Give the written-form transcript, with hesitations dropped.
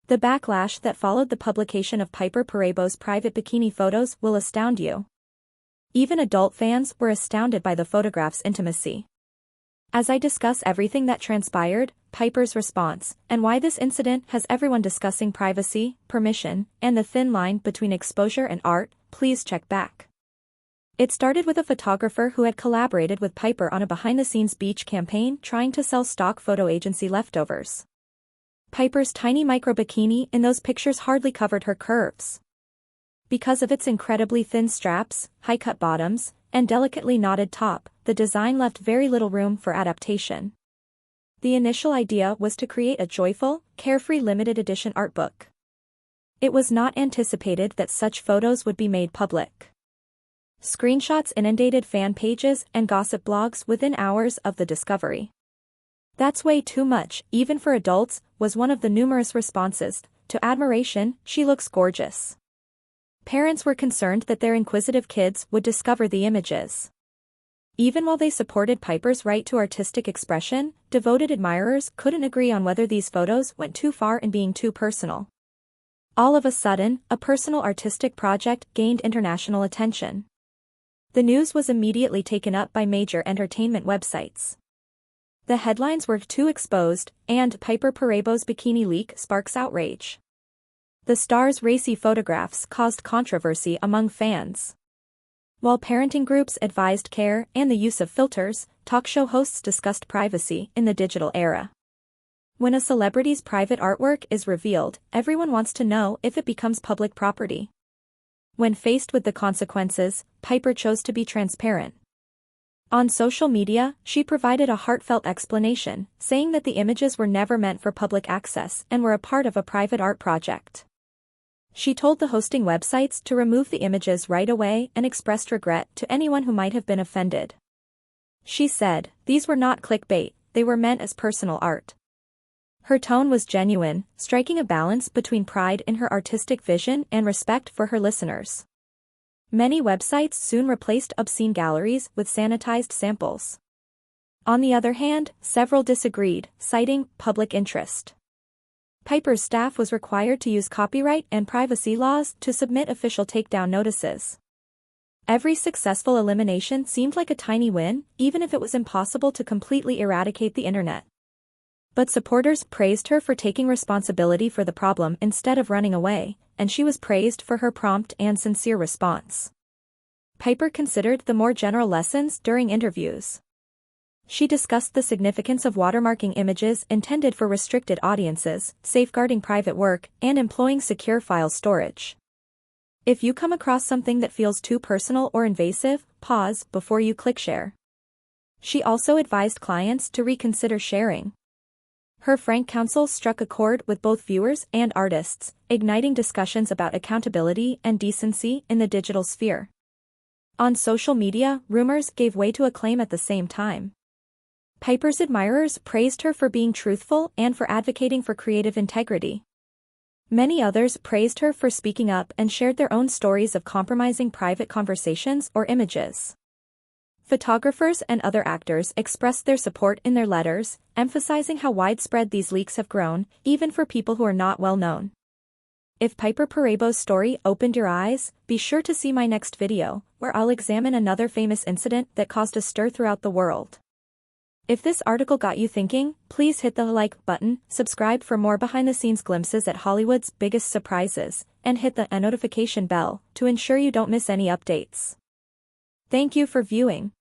The backlash that followed the publication of Piper Perabo's private bikini photos will astound you. Even adult fans were astounded by the photograph's intimacy. As I discuss everything that transpired, Piper's response, and why this incident has everyone discussing privacy, permission, and the thin line between exposure and art, please check back. It started with a photographer who had collaborated with Piper on a behind-the-scenes beach campaign trying to sell stock photo agency leftovers. Piper's tiny micro bikini in those pictures hardly covered her curves. Because of its incredibly thin straps, high-cut bottoms, and delicately knotted top, the design left very little room for adaptation. The initial idea was to create a joyful, carefree limited edition art book. It was not anticipated that such photos would be made public. Screenshots inundated fan pages and gossip blogs within hours of the discovery. "That's way too much, even for adults," was one of the numerous responses. To admiration, "She looks gorgeous." Parents were concerned that their inquisitive kids would discover the images. Even while they supported Piper's right to artistic expression, devoted admirers couldn't agree on whether these photos went too far in being too personal. All of a sudden, a personal artistic project gained international attention. The news was immediately taken up by major entertainment websites. The headlines were "Too Exposed," and "Piper Perabo's Bikini Leak Sparks Outrage." The star's racy photographs caused controversy among fans. While parenting groups advised care and the use of filters, talk show hosts discussed privacy in the digital era. When a celebrity's private artwork is revealed, everyone wants to know if it becomes public property. When faced with the consequences, Piper chose to be transparent. On social media, she provided a heartfelt explanation, saying that the images were never meant for public access and were a part of a private art project. She told the hosting websites to remove the images right away and expressed regret to anyone who might have been offended. She said, "These were not clickbait, they were meant as personal art." Her tone was genuine, striking a balance between pride in her artistic vision and respect for her listeners. Many websites soon replaced obscene galleries with sanitized samples. On the other hand, several disagreed, citing public interest. Piper's staff was required to use copyright and privacy laws to submit official takedown notices. Every successful elimination seemed like a tiny win, even if it was impossible to completely eradicate the internet. But supporters praised her for taking responsibility for the problem instead of running away, and she was praised for her prompt and sincere response. Piper considered the more general lessons during interviews. She discussed the significance of watermarking images intended for restricted audiences, safeguarding private work, and employing secure file storage. If you come across something that feels too personal or invasive, pause before you click share. She also advised clients to reconsider sharing. Her frank counsel struck a chord with both viewers and artists, igniting discussions about accountability and decency in the digital sphere. On social media, rumors gave way to acclaim at the same time. Piper's admirers praised her for being truthful and for advocating for creative integrity. Many others praised her for speaking up and shared their own stories of compromising private conversations or images. Photographers and other actors expressed their support in their letters, emphasizing how widespread these leaks have grown, even for people who are not well known. If Piper Perabo's story opened your eyes, be sure to see my next video, where I'll examine another famous incident that caused a stir throughout the world. If this article got you thinking, please hit the like button, subscribe for more behind-the-scenes glimpses at Hollywood's biggest surprises, and hit the notification bell to ensure you don't miss any updates. Thank you for viewing.